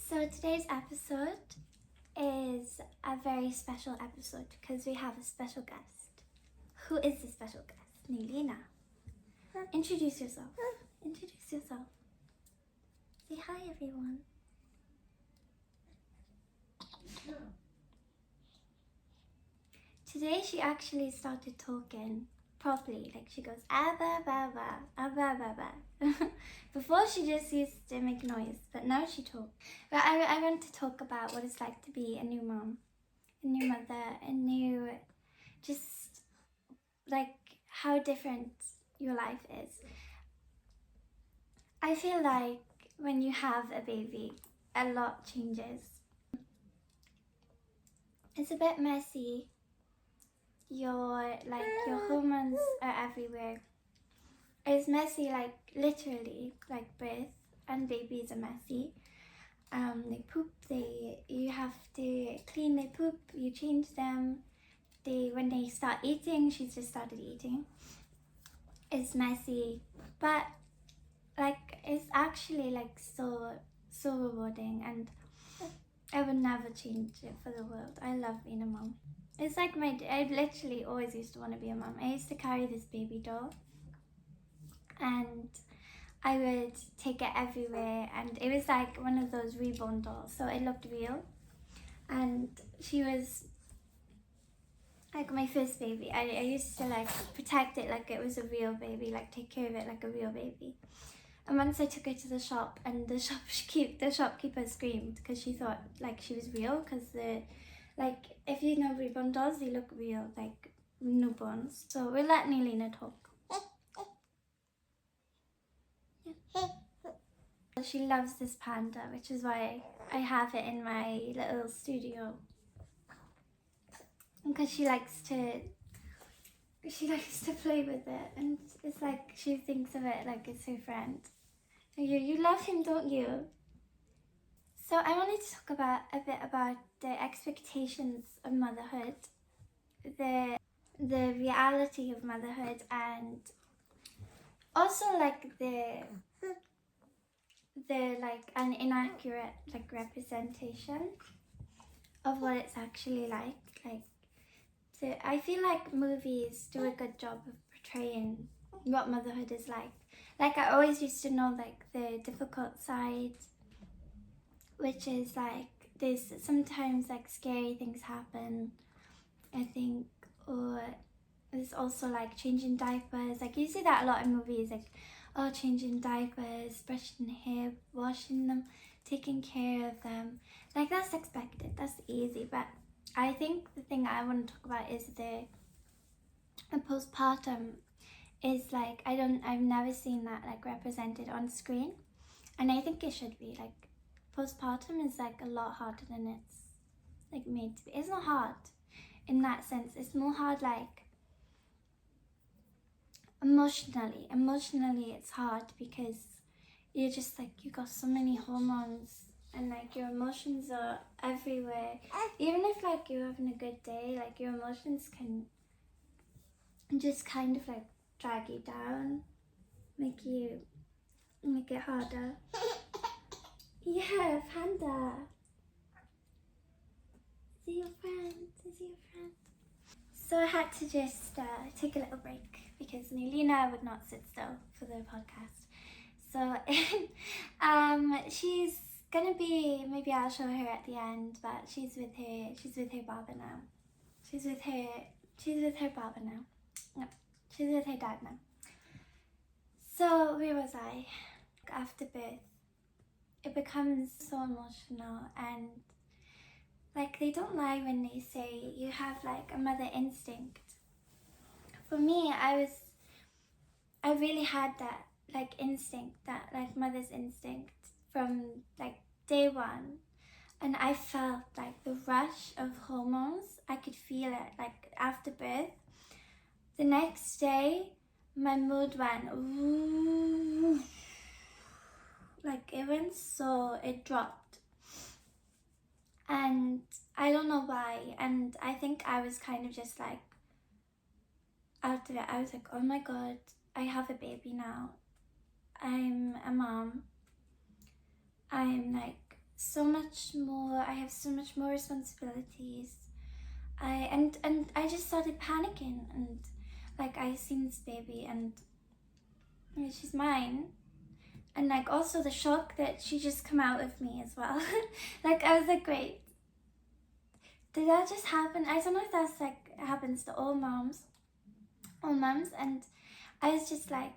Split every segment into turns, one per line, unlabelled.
So today's episode is a very special episode because we have a special guest. Who is the special guest? Nilina. Introduce yourself. Introduce yourself. Say hi, everyone. Today she actually started talking properly. Like she goes, ah, ba, ba, ba, ah, ba, ba, ba. Before she just used to make noise, but now she talks. But I want to talk about what it's like to be a new mom, a new mother, a new, just like how different your life is. I feel like when you have a baby, a lot changes. It's a bit messy. Your hormones are everywhere. It's messy, like literally, like birth and babies are messy. They poop. You have to clean their poop. You change them. When they start eating, she's just started eating. It's messy, but like it's actually like so rewarding, and I would never change it for the world. I love being a mom. It's like I literally always used to want to be a mom. I used to carry this baby doll and I would take it everywhere, and it was like one of those reborn dolls, so it looked real. And she was like my first baby. I used to like protect it like it was a real baby, like take care of it like a real baby. And once I took her to the shop, and the shopkeeper screamed because she thought like she was real, because like if you know reborn dolls, they look real like newborns. So we'll let Nilina talk. She loves this panda, which is why I have it in my little studio, because she likes to play with it, and it's like she thinks of it like it's her friend. You love him, don't you? So I wanted to talk about a bit about the expectations of motherhood, the reality of motherhood, and also like the like an inaccurate like representation of what it's actually like. So I feel like movies do a good job of portraying what motherhood is like. Like I always used to know like the difficult side, which is like there's sometimes like scary things happen, I think, or there's also like changing diapers. Like you see that a lot in movies, like changing diapers, brushing hair, washing them, taking care of them. Like that's expected, that's easy. But I think the thing I want to talk about is the postpartum. Is like I've never seen that like represented on screen, and I think it should be. Like postpartum is like a lot harder than it's like made to be. It's not hard in that sense. It's more hard like emotionally it's hard, because you're just like you got so many hormones, and like your emotions are everywhere. Even if like you're having a good day, like your emotions can just kind of like drag you down, make it harder. Yeah, panda. Is he your friend? So I had to just take a little break because Nilina would not sit still for the podcast. So she's gonna be, maybe I'll show her at the end, but she's with her Baba now. She's with her Baba now. No, she's with her dad now. So where was I? After birth, it becomes so emotional, and like they don't lie when they say you have like a mother instinct. For me, I really had that like instinct, that like mother's instinct from like day one. And I felt like the rush of hormones. I could feel it like after birth. The next day, my mood went, ooh, like it dropped. And I don't know why. And I think I was kind of just like, out of it, I was like, oh my God, I have a baby now. I'm a mom. I'm like so much more. I have so much more responsibilities. And I just started panicking, and like I seen this baby and she's mine, and like also the shock that she just come out of me as well. Like I was like, wait, did that just happen? I don't know if that's like happens to all mums, and I was just like,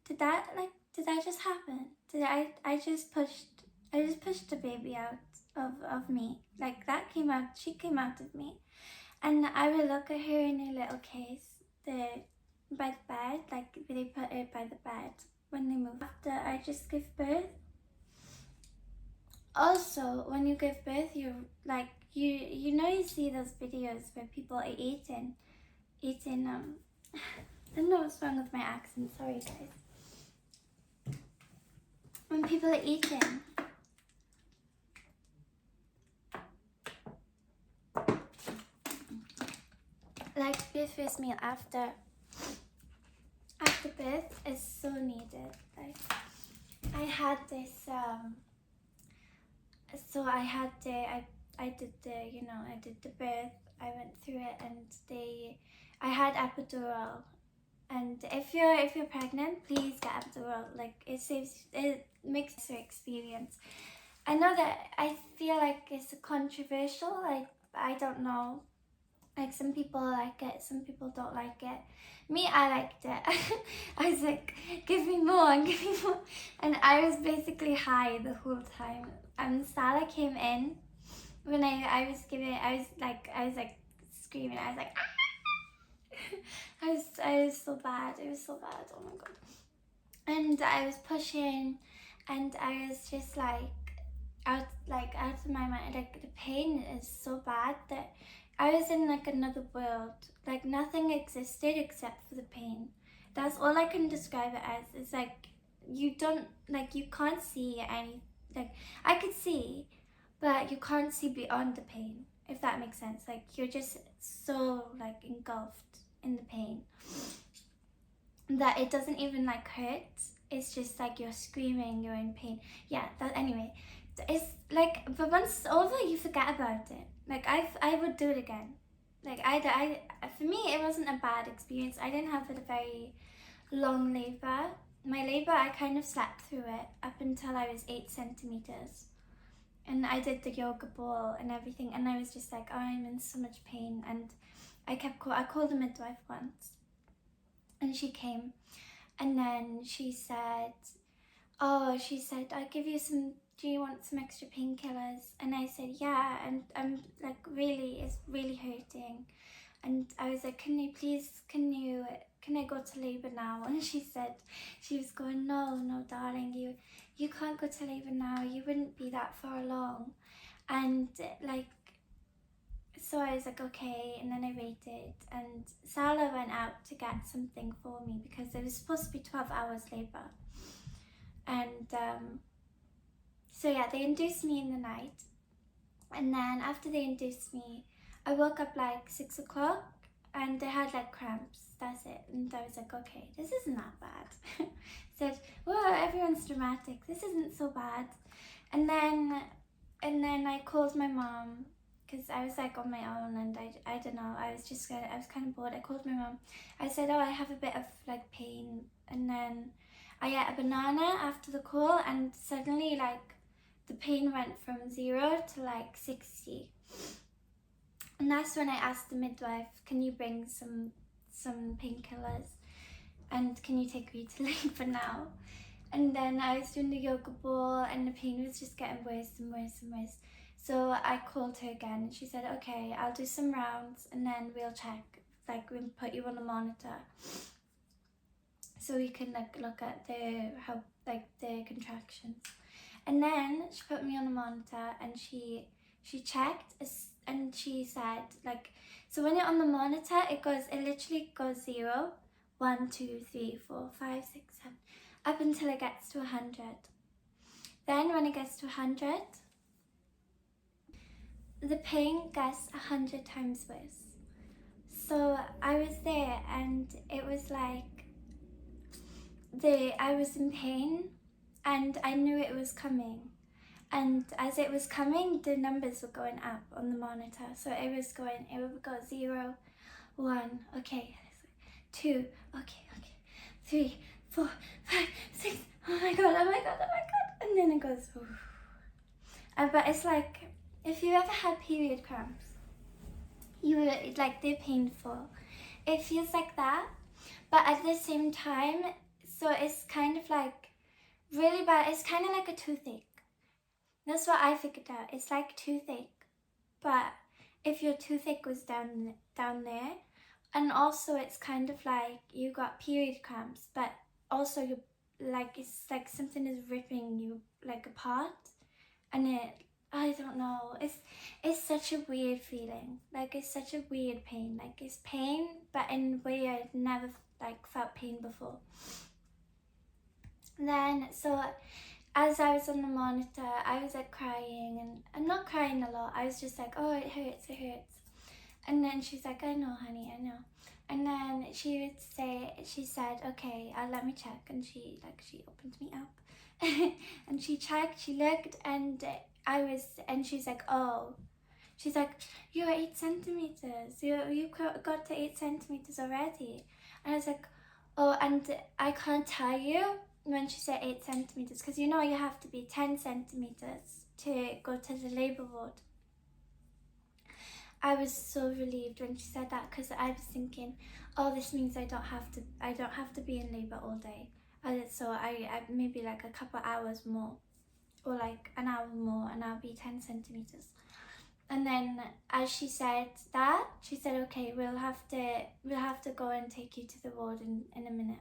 did that just happen? I just pushed the baby out of me. Like that came out, she came out of me. And I will look at her in her little case, by the bed, like they put her by the bed when they move. After I just give birth. Also, when you give birth, you like you know you see those videos where people are eating. I don't know what's wrong with my accent. Sorry, guys. When people are eating. Like the first meal after birth is so needed. Like I had this so I had I did the birth. I went through it, and I had epidural. And if you're pregnant, please get epidural. Like it makes your experience. I know that I feel like it's controversial. Like I don't know. Like some people like it, some people don't like it. Me, I liked it. I was like, give me more and give me more. And I was basically high the whole time. And Salah came in when I was like screaming. I was like, ah! I was so bad. It was so bad. Oh my god. And I was pushing, and I was just like out of my mind. Like the pain is so bad that I was in like another world. Like nothing existed except for the pain. That's all I can describe it as. It's like you can't see any, like I could see, but you can't see beyond the pain, if that makes sense. Like you're just so like engulfed in the pain that it doesn't even like hurt. It's just like you're screaming, you're in pain. Yeah, that anyway. It's like, but once it's over, you forget about it. Like I would do it again. Like I for me, it wasn't a bad experience. I didn't have a very long labor. My labor, I kind of slept through it up until I was 8 centimeters. And I did the yoga ball and everything, and I was just like, oh, I'm in so much pain. And I called the midwife once, and she came, and then she said, I'll give you some, do you want some extra painkillers? And I said, yeah, and I'm like, it's really hurting. And I was like, can I go to labor now? And she was going, no, darling, you can't go to labor now. You wouldn't be that far along. And like, so I was like, okay, and then I waited, and Salah went out to get something for me because it was supposed to be 12 hours labor. And so yeah, they induced me in the night, and then after they induced me, I woke up like 6 o'clock, and I had like cramps. That's it. And I was like, okay, this isn't that bad. Said, well, everyone's dramatic. This isn't so bad. And then I called my mom, because I was like on my own, and I don't know, I was kind of bored. I called my mom. I said, oh, I have a bit of like pain, and then I ate a banana after the call, and suddenly like the pain went from 0 to like 60. And that's when I asked the midwife, can you bring some painkillers, and can you take me to labor now? And then I was doing the yoga ball, and the pain was just getting worse and worse and worse. So I called her again, and she said, okay, I'll do some rounds, and then we'll check, like we'll put you on a monitor, so we can like look at the contractions. And then she put me on a monitor, and she checked, and she said, like, so when you're on the monitor, it literally goes 0, 1, 2, 3, 4, 5, 6, 7, up until it gets to 100. Then when it gets to 100, the pain gets 100 times worse. So I was there, and it was like I was in pain, and I knew it was coming. And as it was coming, the numbers were going up on the monitor. So it would go 0, 1, okay, 2, okay, 3, 4, 5, 6, oh my god, oh my god, oh my god. And then it goes, but it's like, if you ever had period cramps, they're painful. It feels like that, but at the same time, so it's kind of like really bad. It's kind of like a toothache. That's what I figured out. It's like toothache, but if your toothache was down there, and also it's kind of like you got period cramps, but also you it's like something is ripping you like apart, and I don't know. It's such a weird feeling. Like it's such a weird pain. Like it's pain, but in a way I'd never felt pain before. Then so as I was on the monitor, I was like crying, and I'm not crying a lot. I was just like, oh, it hurts. And then she's like, I know, honey, I know. And then she said, okay, let me check. And she opened me up and she checked, she looked, and she's like, oh, she's like, you're 8 centimeters. You got to 8 centimeters already. And I was like, oh, and I can't tell you when she said 8 centimeters, because you have to be 10 centimeters to go to the labor ward. I was so relieved when she said that, because I was thinking, oh, this means I don't have to be in labor all day. So I maybe like a couple hours more, or like an hour more, and I'll be 10 centimeters. And then as she said that, she said, okay, we'll have to go and take you to the ward in a minute.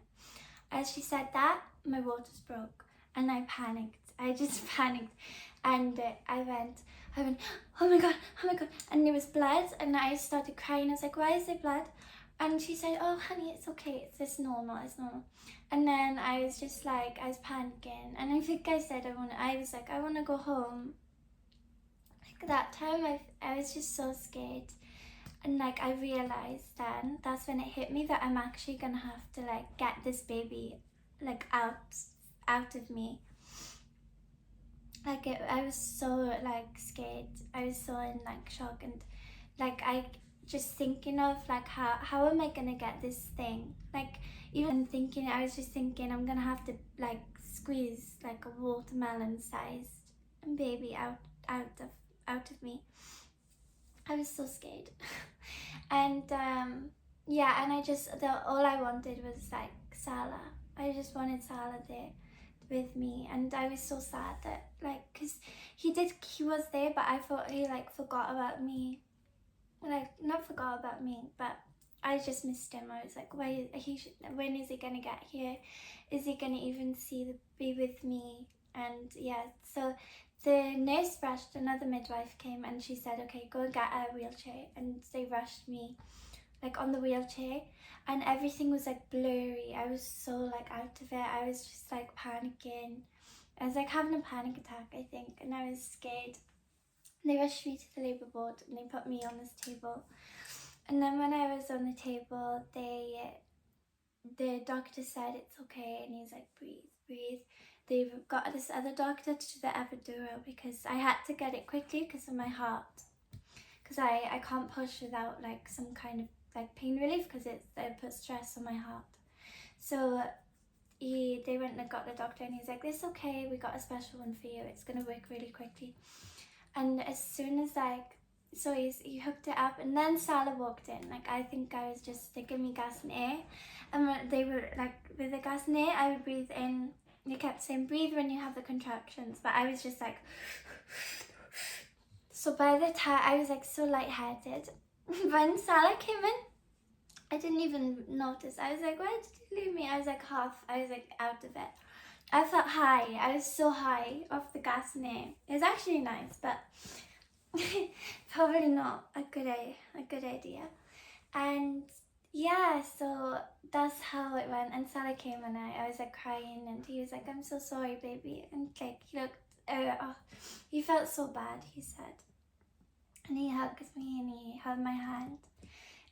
As she said that, my waters broke, and I panicked. I just panicked, and I went, oh my god, and there was blood, and I started crying. I was like, why is there blood? And she said, oh honey, it's okay, it's normal. And then I was just like, I was panicking, and I think I said I want to go home. Like that time I was just so scared, and like I realized then, that's when it hit me that I'm actually gonna have to like get this baby like out of me. Like I was so like scared. I was so in like shock, and like I just thinking of like how am I gonna get this thing, like even thinking, I was just thinking I'm gonna have to like squeeze like a watermelon sized baby out of me. I was so scared. And yeah, and all I wanted was like Salah. I just wanted Salah there with me, and I was so sad that like, because he was there, but I thought he like forgot about me. Like, not forgot about me, but I just missed him. I was like, when is he gonna get here? Is he gonna even be with me? And yeah, so the nurse rushed, another midwife came, and she said, okay, go and get a wheelchair. And they rushed me like on the wheelchair, and everything was like blurry. I was so like out of it. I was just like panicking. I was like having a panic attack, I think, and I was scared. They rushed me to the labour ward, and they put me on this table. And then when I was on the table, the doctor said it's okay, and he's like, breathe. They've got this other doctor to do the epidural, because I had to get it quickly because of my heart, because I can't push without like some kind of like pain relief, because it puts stress on my heart. So they went and got the doctor, and he's like, it's okay, we got a special one for you, it's gonna work really quickly. And as soon as so he hooked it up, and then Salah walked in. Like, I think I was just, they gave me gas and air, and when they were like, with the gas and air, I would breathe in. They kept saying, breathe when you have the contractions, but I was just like, so by the time, I was like so lightheaded. When Salah came in, I didn't even notice. I was like, why did you leave me? I was like out of it. I felt high. I was so high off the gas and air. It was actually nice, but probably not a good idea. And yeah, so that's how it went. And Salah came, and I was like crying, and he was like, I'm so sorry, baby. And like, he looked, he felt so bad, he said. And he hugged me, and he held my hand.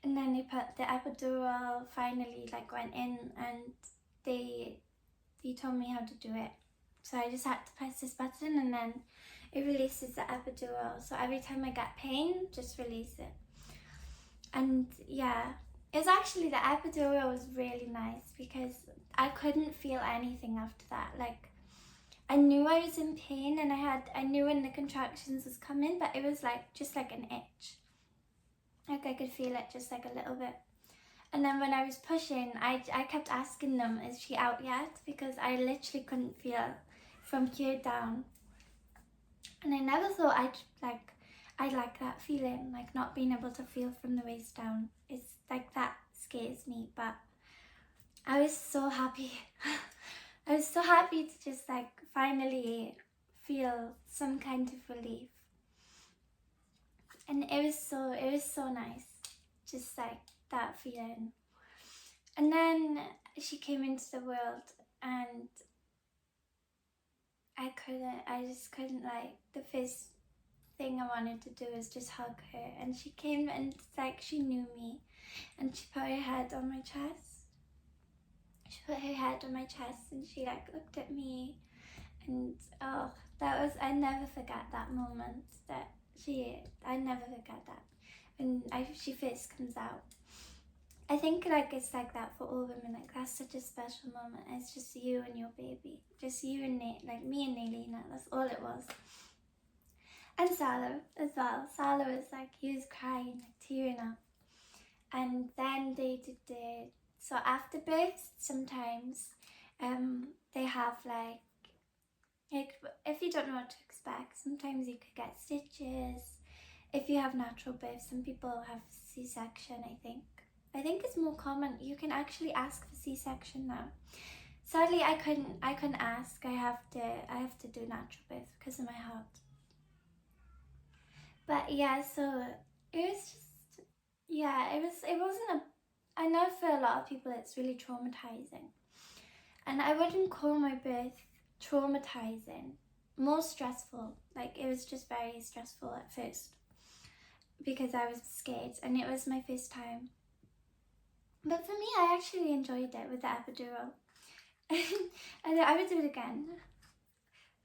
And then they put the epidural, finally like went in, and he told me how to do it. So I just had to press this button and then it releases the epidural. So every time I get pain, just release it. And yeah, it's actually, the epidural was really nice because I couldn't feel anything after that. Like, I knew I was in pain and I knew when the contractions was coming, but it was like just like an itch. Like I could feel it just like a little bit. And then when I was pushing, I kept asking them, is she out yet? Because I literally couldn't feel from here down. And I never thought I'd like that feeling, like not being able to feel from the waist down. It's like, that scares me, but I was so happy. I was so happy to just like finally feel some kind of relief. And it was so nice, just like that feeling. And then she came into the world and I just couldn't, like, the first thing I wanted to do was just hug her. And she came and it's like she knew me and she put her head on my chest. She put her head on my chest and she like looked at me, and oh, that was, I never forget that moment. I never forget that when she first comes out. I think like it's like that for all women. Like, that's such a special moment. It's just you and your baby, just you and like me and Naylina. That's all it was. And Salah as well. Salah was like, he was crying, like tearing up. And then they did it. So after birth, sometimes they have like, if you don't know what to expect, sometimes you could get stitches. If you have natural birth, some people have C-section, I think. I think it's more common. You can actually ask for C-section now. Sadly, I couldn't ask. I have to do natural birth because of my heart. But yeah, so it was just, yeah, it wasn't I know for a lot of people it's really traumatizing. And I wouldn't call my birth traumatizing, more stressful. Like, it was just very stressful at first because I was scared and it was my first time. But for me, I actually enjoyed it with the epidural. And I would do it again.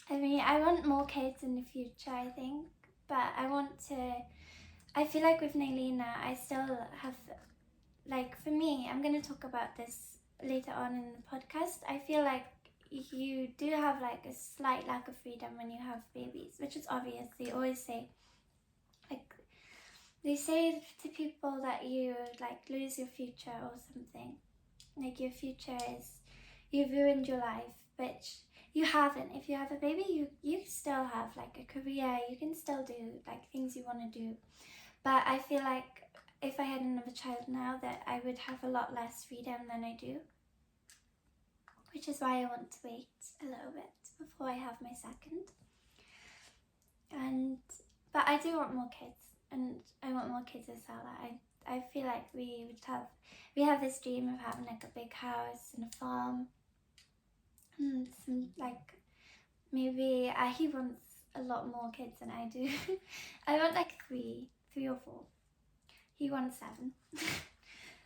I mean, I want more kids in the future, I think. But I feel like with Naylina, I still have, like, for me, I'm going to talk about this later on in the podcast. I feel like you do have like a slight lack of freedom when you have babies, which is obvious. They always say, like, they say to people that you like lose your future or something. Like, your future is, you've ruined your life, which you haven't. If you have a baby, you still have like a career, you can still do like things you want to do. But I feel like if I had another child now, that I would have a lot less freedom than I do. Which is why I want to wait a little bit before I have my second. But I do want more kids, and I want more kids as well. I feel like we have this dream of having like a big house and a farm. And some, like, maybe he wants a lot more kids than I do. I want like three or four. He wants 7.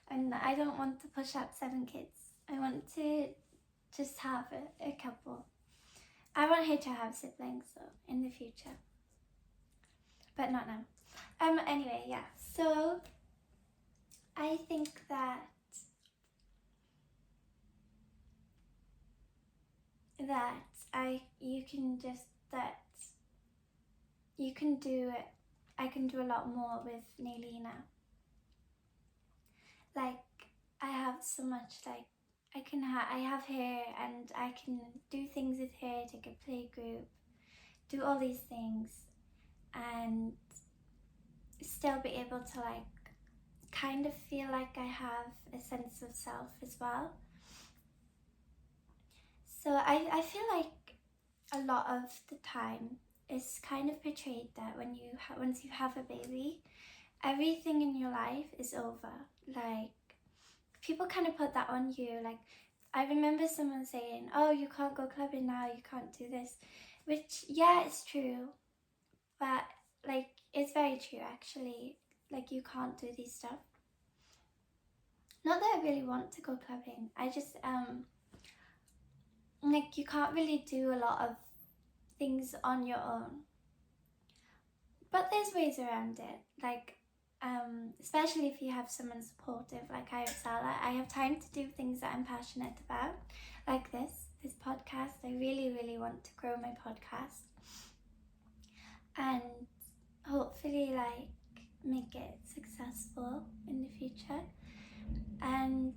And I don't want to push up 7 kids. I want to just have a couple. I want her to have siblings though in the future, but not now. Anyway, yeah. So I think that you can do it. I can do a lot more with Naylina. Like, I have so much, like, I have her and I can do things with her, take a play group, do all these things, and still be able to like kind of feel like I have a sense of self as well. So I feel like a lot of the time it's kind of portrayed that once you have a baby, everything in your life is over. Like, people kind of put that on you. Like, I remember someone saying, oh, you can't go clubbing now, you can't do this, which, yeah, it's true, but like, it's very true actually. Like, you can't do these stuff. Not that I really want to go clubbing, I just like you can't really do a lot of things on your own. But there's ways around it, like especially if you have someone supportive like I have Salah. I have time to do things that I'm passionate about, like this podcast. I really want to grow my podcast and hopefully like make it successful in the future. And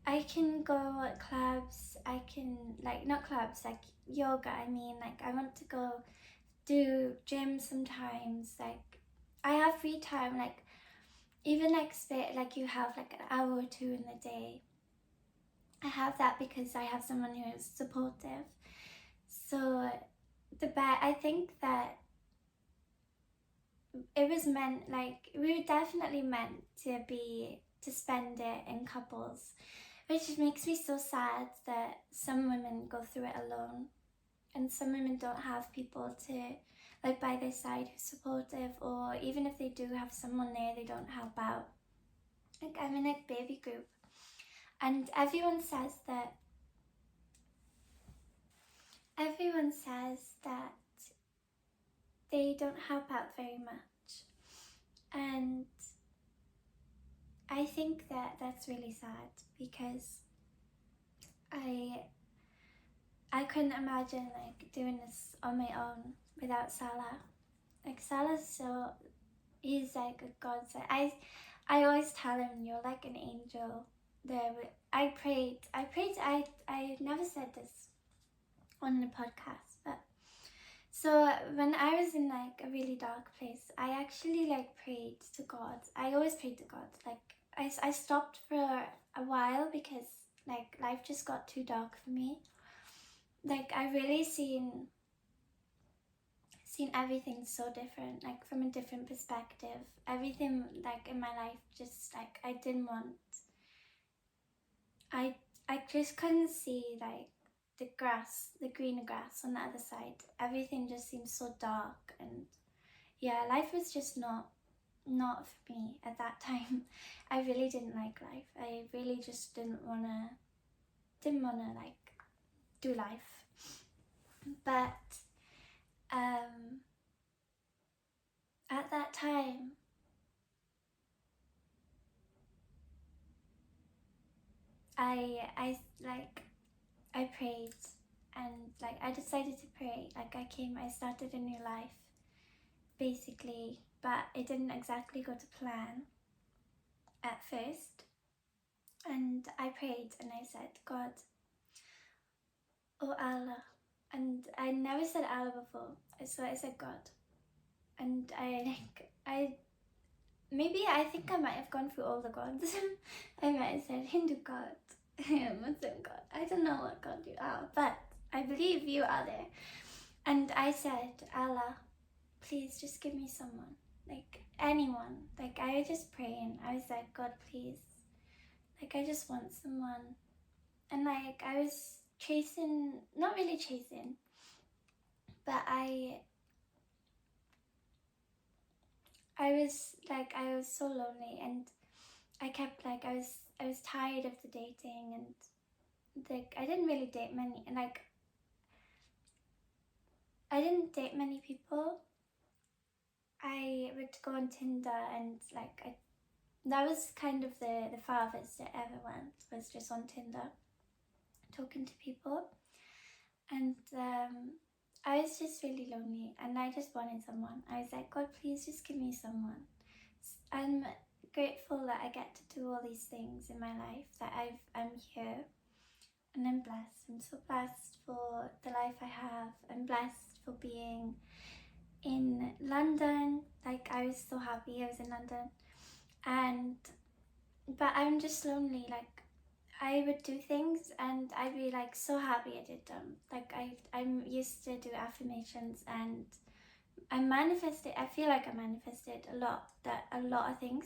I can go at clubs, I can, like, not clubs, like yoga, I mean, like I want to go do gym sometimes. Like I have free time, like even like like you have like an hour or two in the day. I have that because I have someone who is supportive. So I think that it was meant, like we were definitely meant to spend it in couples, which makes me so sad that some women go through it alone and some women don't have people to, like, by their side who's supportive, or even if they do have someone there, they don't help out. Like I'm in a baby group and everyone says that they don't help out very much, and I think that that's really sad because I couldn't imagine like doing this on my own without Salah. Like Salah's he's like a godsend. I always tell him, you're like an angel. I never said this on the podcast, but so when I was in like a really dark place, I actually like prayed to God. I always prayed to God. Like I stopped for a while because like life just got too dark for me. Like I really seen everything so different, like from a different perspective. Everything like in my life just like I didn't want. I just couldn't see like the greener grass on the other side. Everything just seemed so dark, and yeah, life was just not for me at that time. I really didn't like life. I really just didn't wanna like do life. But at that time I prayed, and like I decided to pray. Like I started a new life basically, but it didn't exactly go to plan at first. And I prayed and I said, God, oh Allah. And I never said Allah before, so I said God. And I think I might have gone through all the gods. I might have said Hindu God, Muslim God. I don't know what God you are, but I believe you are there. And I said, Allah, please just give me someone, like anyone. Like I was just praying. I was like, God, please. Like I just want someone. And like I was chasing, not really chasing, but I was so lonely, and I kept like I was tired of the dating, and like I didn't really date many, and like I didn't date many people. I would go on Tinder, and like that was kind of the farthest it ever went, was just on Tinder talking to people. And I was just really lonely, and I just wanted someone. I was like, God, please just give me someone. I'm grateful that I get to do all these things in my life, that I'm here, and I'm blessed. I'm so blessed for the life I have. I'm blessed for being in London. Like I was so happy I was in London, but I'm just lonely. Like I would do things and I'd be like so happy I did them. Like I'm used to do affirmations, and I manifested. I feel like I manifested a lot of things.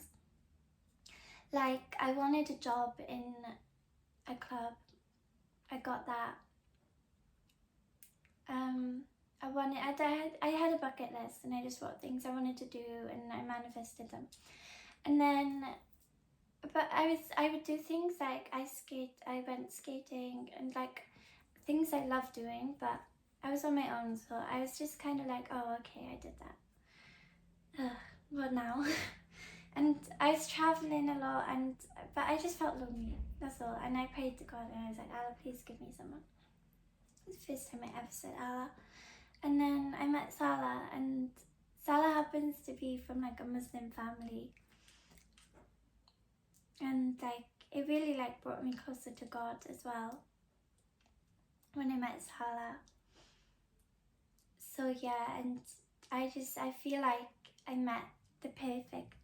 Like I wanted a job in a club. I got that. I had a bucket list, and I just wrote things I wanted to do, and I manifested them. And then, but I would do things like I went skating, and like things I love doing, but I was on my own, so I was just kind of like, oh, okay, I did that. What now? And I was traveling a lot, but I just felt lonely, that's all. And I prayed to God, and I was like, Allah, please give me someone. It's the first time I ever said Allah. And then I met Salah, and Salah happens to be from like a Muslim family. And like, it really like brought me closer to God as well when I met Salah. So yeah, and I feel like I met the perfect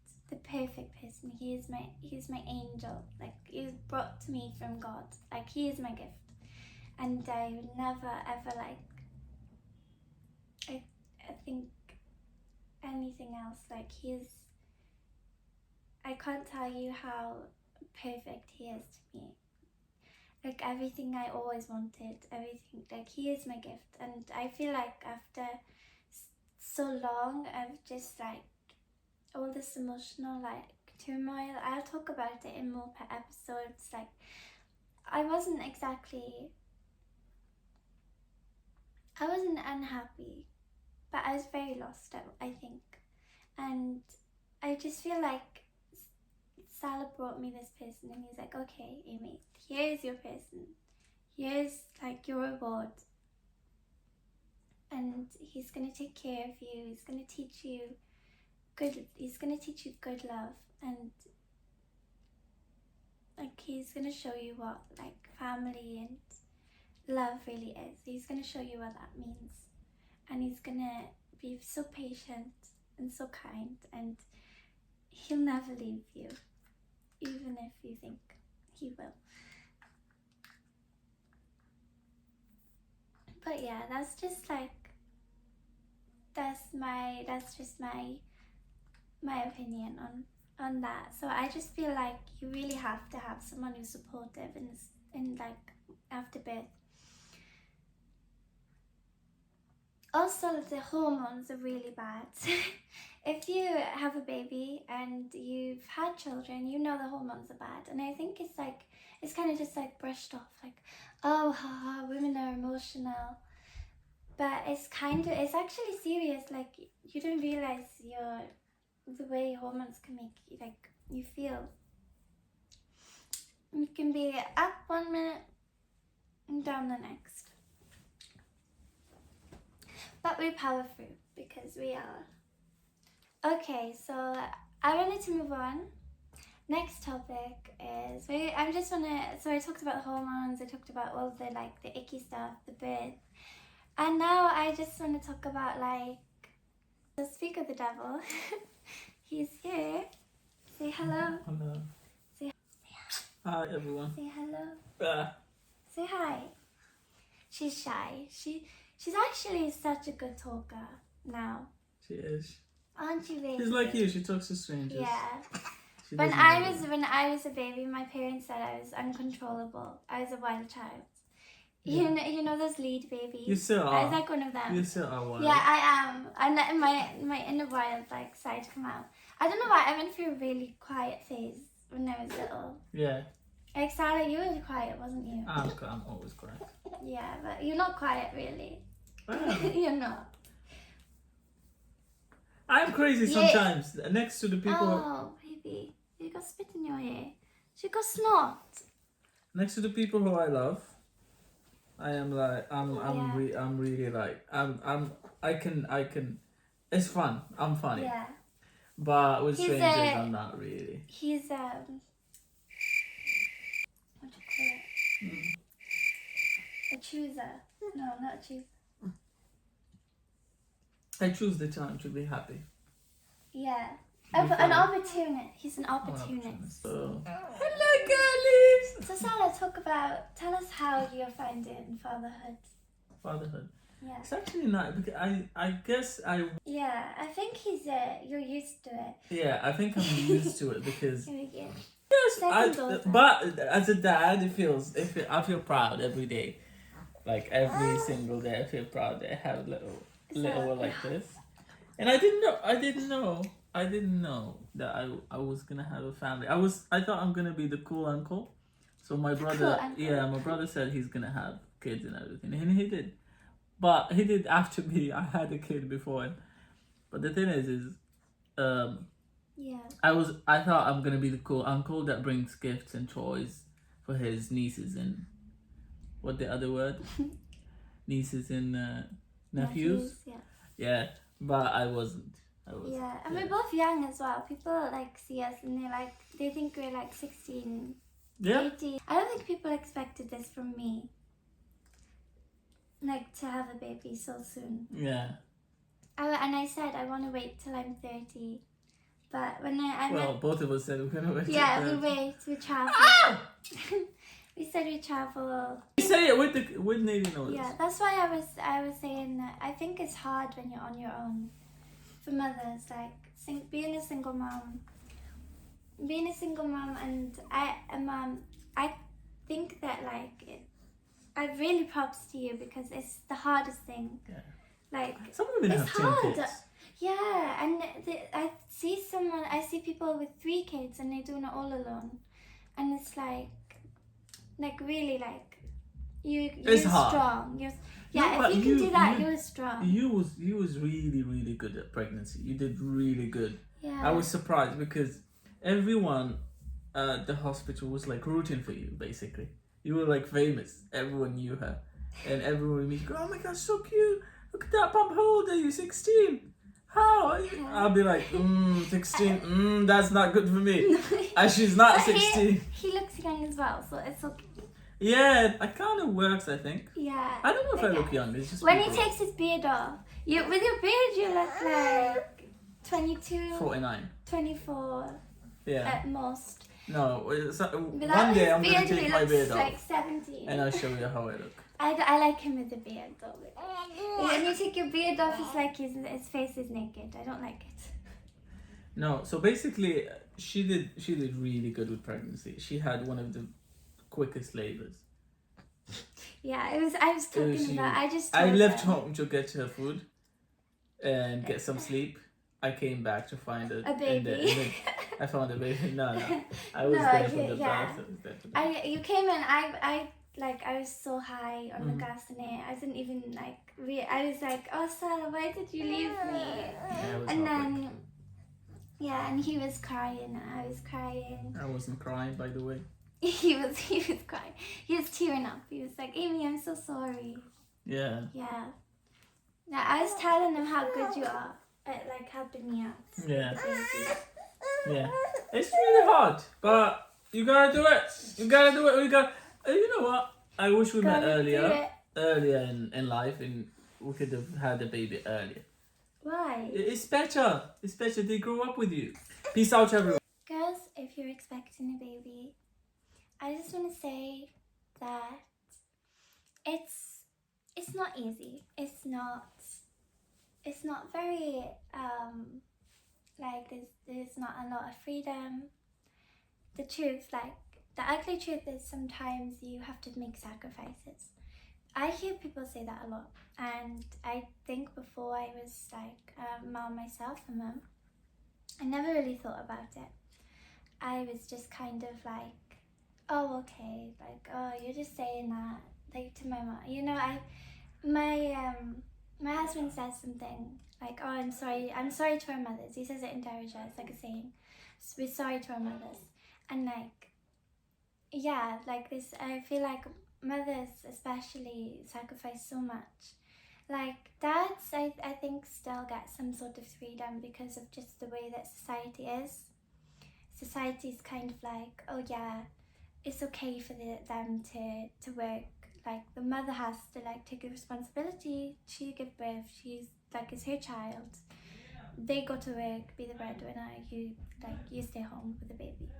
person. He is my angel. Like, he was brought to me from God. Like, he is my gift. And I would never ever like, I think anything else. Like, I can't tell you how perfect he is to me. Like, everything I always wanted, everything, like, he is my gift. And I feel like after so long of just like all this emotional like turmoil, I'll talk about it in more episodes. Like, I wasn't unhappy, but I was very lost, I think. And I just feel like Salah brought me this person, and he's like, okay, Amy, here's your person, here's like your reward, and he's gonna take care of you, he's gonna teach you good love, and like, he's gonna show you what like family and love really is. He's gonna show you what that means, and he's gonna be so patient and so kind, and he'll never leave you, even if you think he will. But yeah, that's just my opinion on that. So I just feel like you really have to have someone who's supportive in like after birth. Also, the hormones are really bad. If you have a baby and you've had children, you know the hormones are bad. And I think it's kind of just like brushed off, like, oh, haha, women are emotional. But it's actually serious. Like, you don't realize the way hormones can make you feel. You can be up 1 minute and down the next. But we power through, because we are. Okay, so I wanted to move on. Next topic is, so I talked about hormones, I talked about all the icky stuff, the birth. And now I just want to talk about the speak of the devil. He's here. Say hello.
Hello.
Say
hi, everyone.
Say hello. Say hi. She's shy. She's actually such a good talker now.
She is.
Aren't you, baby?
She's like you. She talks to strangers.
Yeah.
She
When
doesn't
I
know
was a baby, my parents said I was uncontrollable. I was a wild child.
Yeah.
You know those lead babies?
You still are.
I was like one of them.
You still are wild.
Yeah, I am. I'm letting my inner wild side come out. I don't know why, I went through a really quiet phase when I was little.
Yeah.
Like, Sarah, you were quiet, wasn't you?
I'm always quiet.
Yeah, but you're not quiet, really. You're not.
I'm crazy sometimes. Next to the people.
Oh, baby, you got spit in your ear. You got snot.
Next to the people who I love, I am I'm really like I can. It's fun. I'm funny.
Yeah.
But with strangers, I'm not really.
He's what do you call it? A chooser. No, not a chooser.
I choose the time to be happy.
Yeah. An opportunist. He's an opportunist.
So. Hello, girlies!
So, Sarah, tell us how you're finding fatherhood.
Fatherhood.
Yeah.
It's actually not, because I guess
Yeah, I think you're used to it.
Yeah, I think I'm used to it because.
Here we go.
Yes, but as a dad, I feel proud every day. Like every single day, I feel proud that I have a little one like this. And I didn't know that I was gonna have a family. I thought I'm gonna be the cool uncle. So my brother, my brother said he's gonna have kids and everything, and he did. But he did after me. I had a kid before him. But the thing is,
Yeah.
I thought I'm gonna be the cool uncle that brings gifts and toys for his nieces and what the other word? Nieces and nephews.
Yeah.
Yeah, but I wasn't.
Yeah, and we're both young as well. People like see us and they think we're like 16,
Yeah.
18. I don't think people expected this from me. Like to have a baby so soon.
Yeah.
And I said I want to wait till I'm 30. But when I
Well,
met,
both of us said we're gonna wait.
yeah, we travel. We said we travel.
You say it with Navy noise.
Yeah, that's why I was saying that I think it's hard when you're on your own. For mothers, like being a single mom and a mom, I think that I really props to you because it's the hardest thing.
Yeah.
Like
Some women
it's
have 10
hard.
kids.
Yeah, and I see people with 3 kids and they're doing it all alone, and it's like really like you're
hard.
strong.
No,
if you can do that, you're strong.
You was really good at pregnancy. You did really good.
Yeah.
I was surprised because everyone at the hospital was like rooting for you. Basically, you were like famous. Everyone knew her, and everyone would meet you. Oh my god, so cute! Look at that pump. How old are you? 16. How? I'll be like, 16. That's not good for me. And she's not 16.
He looks young as well, so it's okay.
Yeah, it kind of works, I think.
Yeah.
I don't know if I look young. It's just
when he takes his beard off, with your beard you look like 22,
49.
24
Yeah.
at most.
No,
Without
one day
his
I'm gonna
beard,
take
he
my
looks
beard
like
off
17.
and I'll show you how I look.
I like him with the beard though. When you take your beard off, it's like his face is naked. I don't like it.
No, so basically, she did really good with pregnancy. She had one of the quickest labors.
Yeah, I was talking about.
I left home to get her food and get some sleep. I came back to find
a baby.
I found a baby. No, I was there for the birth.
You came in. I was so high on the gas in it. I didn't even I was like, oh Sarah, why did you leave me? And then, and he was crying. I was crying.
I wasn't crying, by the way.
He was crying. He was tearing up. He was like, Amy, I'm so sorry.
Yeah.
Yeah. Now, I was telling him how good you are at helping me out.
Yeah. Yeah. It's really hard, but you gotta do it. You gotta do it. You know what? I wish we met earlier in life, and we could have had a baby earlier.
Why?
It's better. It's better. They grow up with you. Peace out, everyone.
Girls, if you're expecting a baby, I just want to say that it's not easy. It's not very there's not a lot of freedom. The truth, the ugly truth is sometimes you have to make sacrifices. I hear people say that a lot, and I think before I was a mom myself, I never really thought about it. I was just kind of oh, okay, oh, you're just saying that, to my mom. You know, my husband says something oh, I'm sorry to our mothers. He says it in Darija, it's like a saying. So we're sorry to our mothers. And this, I feel like mothers especially sacrifice so much. Dads, I think still get some sort of freedom because of just the way that society is. Society's kind of oh yeah, it's okay for them to work. The mother has to take a responsibility. She give birth. She's it's her child. They go to work, be the breadwinner. You stay home with the baby.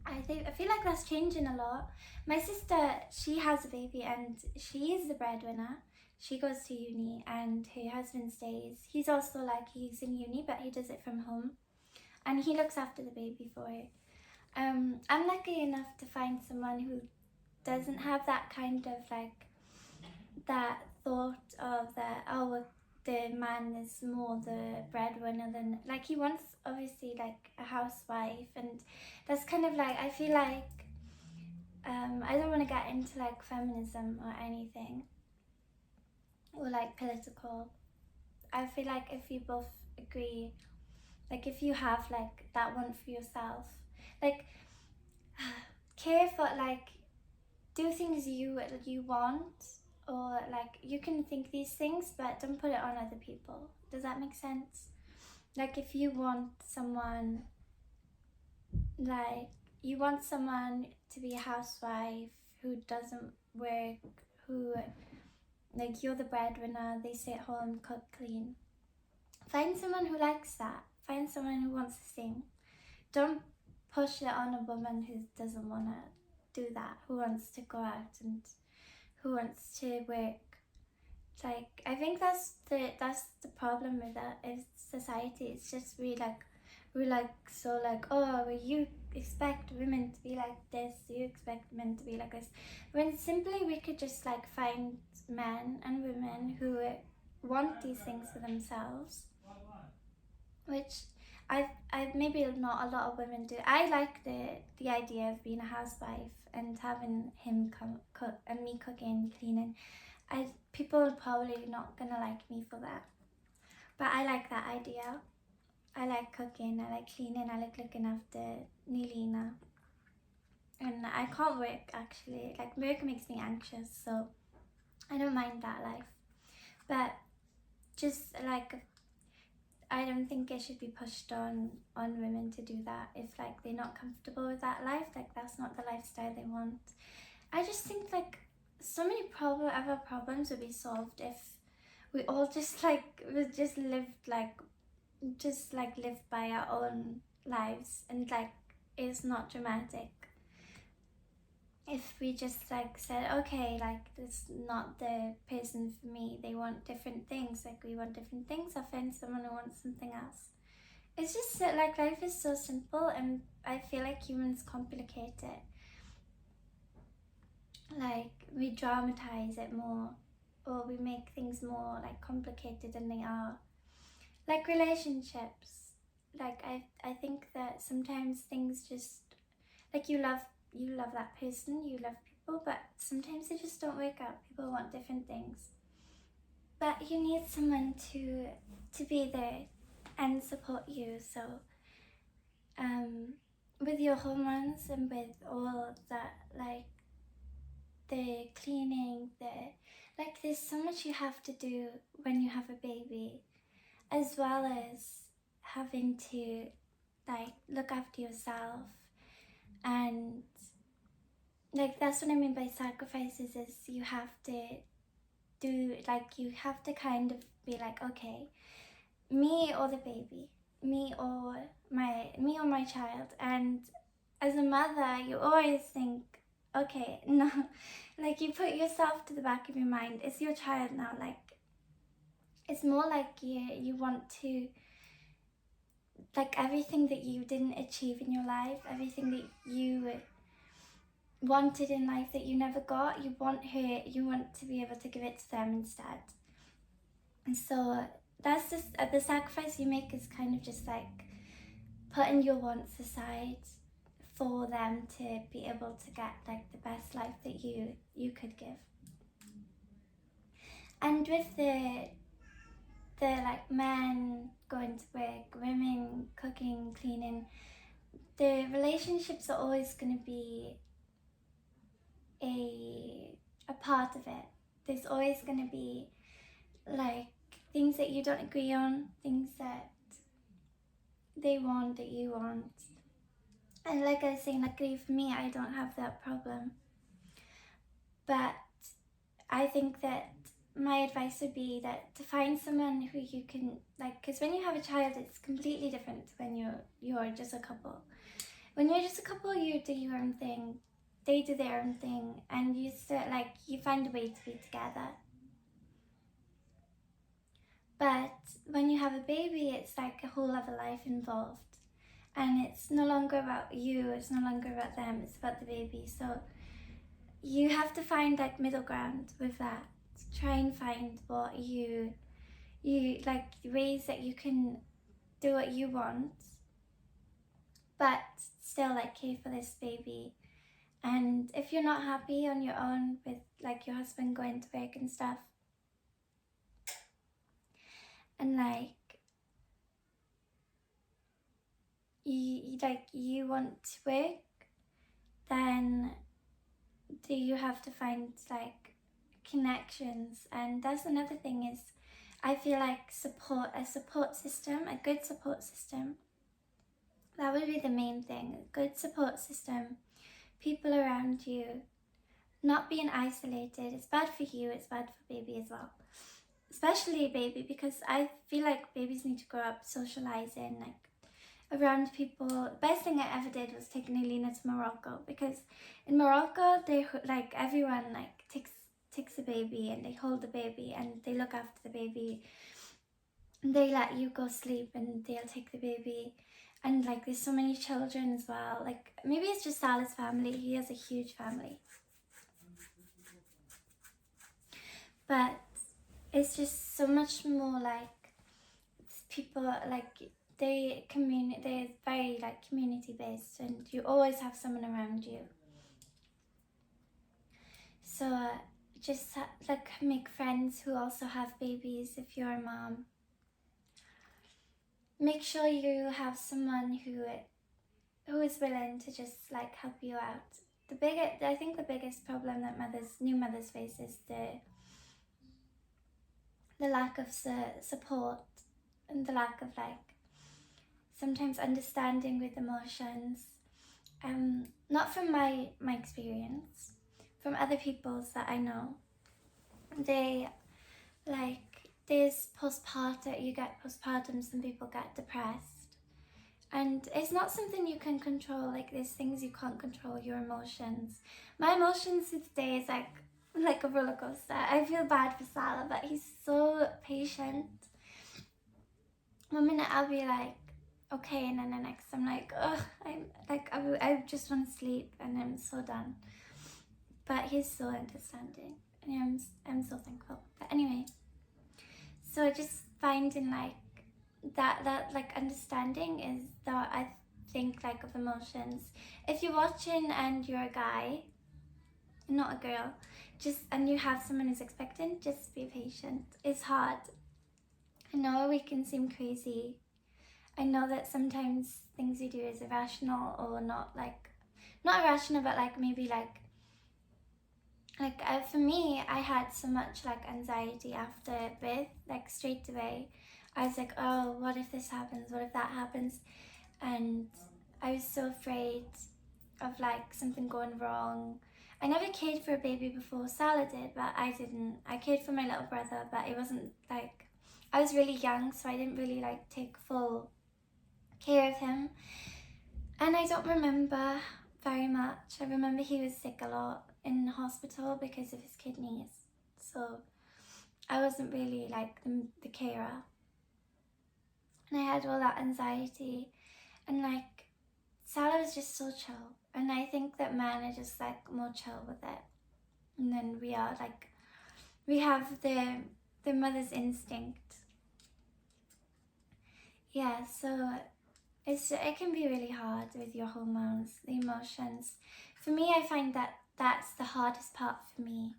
I feel like that's changing a lot. My sister, she has a baby and she is the breadwinner. She goes to uni and her husband stays. He's also he's in uni, but he does it from home, and he looks after the baby for her. I'm lucky enough to find someone who doesn't have that kind of that thought of that, oh, the man is more the breadwinner than he wants obviously a housewife, and that's kind of I feel I don't want to get into like feminism or anything, or like political. I feel like if you both agree, like if you have like that one for yourself, like care for like do things you want, or like you can think these things but don't put it on other people. Does that make sense? Like if you want someone, like you want someone to be a housewife who doesn't work, who like you're the breadwinner, they sit home, cook, clean. Find someone who likes that. Find someone who wants to sing. Don't push it on a woman who doesn't want to do that, who wants to go out and who wants to work. Like I think that's the problem with that is society. It's just we're like so like, oh well, you expect women to be like this, you expect men to be like this, when simply we could just like find men and women who want these things for themselves, which I maybe not a lot of women do. I like the idea of being a housewife and having him come cook and me cooking, cleaning. People are probably not gonna like me for that, but I like that idea. I like cooking, I like cleaning, I like looking after Nilina, and I can't work actually. Like work makes me anxious, so I don't mind that life. But just like I don't think it should be pushed on women to do that if like they're not comfortable with that life. Like that's not the lifestyle they want. I just think like so many other problems would be solved if we all just like would just live by our own lives, and like it's not dramatic. If we just like said, okay, like this is not the person for me, they want different things, like we want different things, I'll find someone who wants something else. It's just that like life is so simple, and I feel like humans complicate it. Like we dramatize it more, or we make things more like complicated than they are. Like relationships, like I think that sometimes things just like you love that person, you love people, but sometimes they just don't work out. People want different things, but you need someone to be there and support you. So with your hormones and with all that, like the cleaning, like there's so much you have to do when you have a baby, as well as having to like look after yourself. And like that's what I mean by sacrifices, is you have to do, like you have to kind of be like, okay, me or the baby, me or my child. And as a mother you always think, okay, no, like you put yourself to the back of your mind, it's your child now. Like it's more like you want to, like everything that you didn't achieve in your life, everything that you wanted in life that you never got, you want to be able to give it to them instead. And so that's just the sacrifice you make, is kind of just like putting your wants aside for them to be able to get like the best life that you could give. And with the like men going to work, women cooking, cleaning, the relationships are always going to be a part of it. There's always going to be like things that you don't agree on, things that they want that you want. And like I was saying, luckily for me, I don't have that problem. But I think that my advice would be that to find someone who you can, like, because when you have a child, it's completely different when you're just a couple. When you're just a couple, you do your own thing, they do their own thing, and you find a way to be together. But when you have a baby, it's like a whole other life involved. And it's no longer about you, it's no longer about them, it's about the baby. So you have to find like middle ground with that. Try and find what you like, ways that you can do what you want, but still like care for this baby And if you're not happy on your own with like your husband going to work and stuff, and like you want to work, then do you have to find like connections. And that's another thing is I feel like a support system, a good support system, that would be the main thing. A good support system, people around you, not being isolated. It's bad for you, it's bad for baby as well, especially baby, because I feel like babies need to grow up socializing, like around people. The best thing I ever did was take Nelina to Morocco, because in Morocco they like everyone like takes a baby and they hold the baby and they look after the baby and they let you go sleep and they'll take the baby. And like there's so many children as well. Like maybe it's just Salah's family, he has a huge family, but it's just so much more like people like they're very like community based, and you always have someone around you. So just like make friends who also have babies. If you're a mom, make sure you have someone who is willing to just like help you out. I think the biggest problem that new mothers face is the lack of support, and the lack of like sometimes understanding with emotions. Not from my experience, from other people's that I know. They like there's postpartum, you get postpartum, some people get depressed, and it's not something you can control. Like there's things you can't control, your emotions. My emotions today is like a roller coaster. I feel bad for Salah, but he's so patient. One minute I'll be like okay, and then the next I'm like, ugh, I just want to sleep and I'm so done. But he's so understanding and I'm so thankful. But anyway, so just finding like that like understanding is that I think like of emotions. If you're watching and you're a guy, not a girl, and you have someone who's expectant, just be patient. It's hard. I know we can seem crazy. I know that sometimes things we do is irrational, or not irrational, but like maybe for me, I had so much like anxiety after birth, like straight away. I was like, oh, what if this happens? What if that happens? And I was so afraid of like something going wrong. I never cared for a baby before. Salah did, but I didn't. I cared for my little brother, but it wasn't like, I was really young, so I didn't really like take full care of him. And I don't remember very much. I remember he was sick a lot in hospital because of his kidneys, so I wasn't really like the carer, and I had all that anxiety. And like Salah was just so chill, and I think that men are just like more chill with it, and then we have the mother's instinct. Yeah, so it can be really hard with your hormones, the emotions. For me, I find that that's the hardest part for me.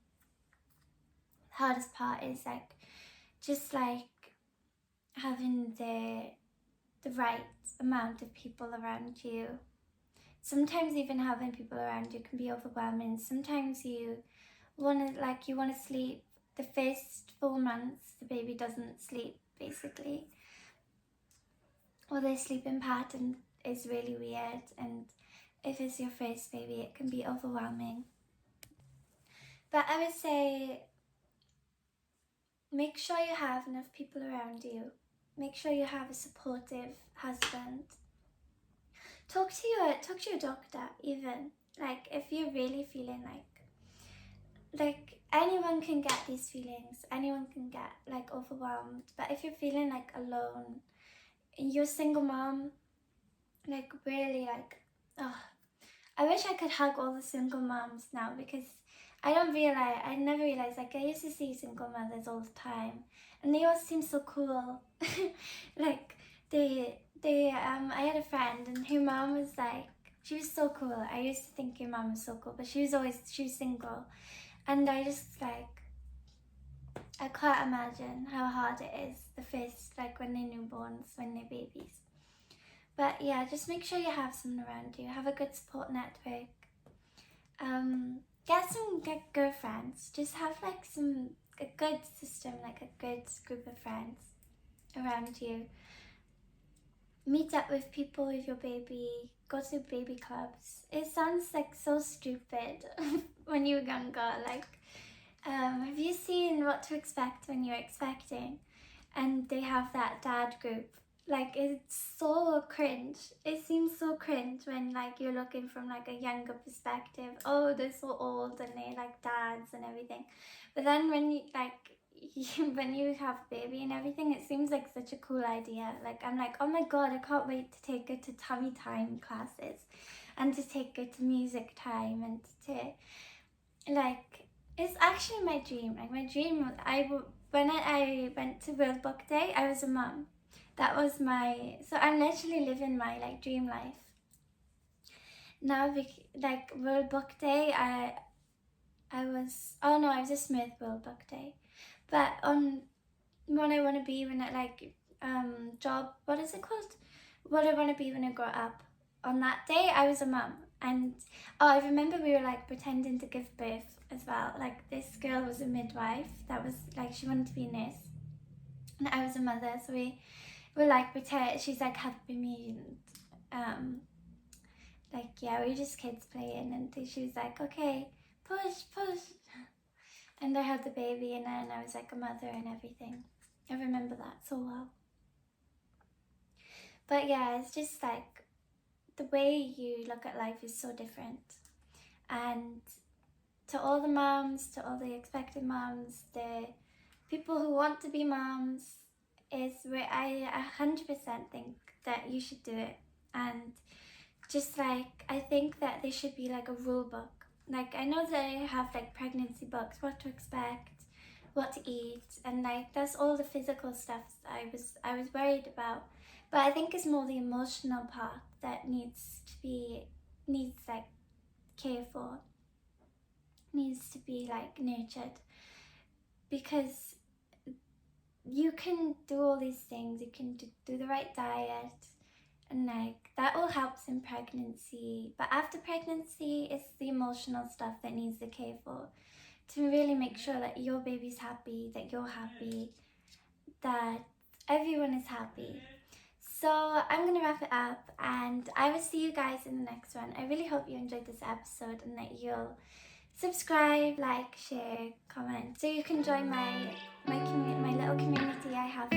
The hardest part is like just like having the right amount of people around you. Sometimes even having people around you can be overwhelming. Sometimes you want to sleep. The first 4 months the baby doesn't sleep basically, or their sleeping pattern is really weird, and if it's your first baby it can be overwhelming. But I would say make sure you have enough people around you. Make sure you have a supportive husband. Talk to your doctor even. Like if you're really feeling like anyone can get these feelings. Anyone can get like overwhelmed. But if you're feeling like alone, you're a single mom, like really like, oh, I wish I could hug all the single moms now, because I never realized, like I used to see single mothers all the time and they all seem so cool. Like I had a friend and her mom was like She was so cool. I used to think your mom was so cool, but she was single. And I just like, I can't imagine how hard it is, the first, like when they're newborns, when they're babies. But yeah, just make sure you have someone around you. Have a good support network. Get good friends. Just have like a good system, like a good group of friends around you. Meet up with people with your baby. Go to baby clubs. It sounds like so stupid when you were younger. Like, have you seen What to Expect When You're Expecting? And they have that dad group. Like, it's so cringe. It seems so cringe when like you're looking from like a younger perspective. Oh, they're so old and they like dads and everything. But then when you like when you have a baby and everything, it seems like such a cool idea. Like, I'm like, oh my god, I can't wait to take her to tummy time classes and to take her to music time and to like, it's actually my dream. Like, my dream was when I went to World Book Day, I was a mum. That was my, so I'm literally living my like dream life now. Like World Book Day, I was, oh no, I was a Smith World Book Day, but on what I want to be when I like job, what is it called, what I want to be when I grow up, on that day I was a mum. And oh, I remember we were like pretending to give birth as well. Like, this girl was a midwife that was like, she wanted to be a nurse, and I was a mother, so we were like pretend, she's like helping me, and like, yeah, we were just kids playing, and she was like, okay, push, and I had the baby, and then I was like a mother and everything. I remember that so well. But yeah, it's just like, the way you look at life is so different. And to all the moms, to all the expected moms, the people who want to be moms, is where I 100% think that you should do it. And just like, I think that there should be like a rule book. Like, I know they have like pregnancy books, what to expect, what to eat, and like that's all the physical stuff I was worried about. But I think it's more the emotional part that needs like care for, needs to be like nurtured, because you can do all these things, you can do the right diet, and like that all helps in pregnancy, but after pregnancy it's the emotional stuff that needs the care for, to really make sure that your baby's happy, that you're happy, that everyone is happy. So I'm gonna wrap it up, and I will see you guys in the next one. I really hope you enjoyed this episode and that you'll subscribe, like, share, comment, so you can join my little community I have for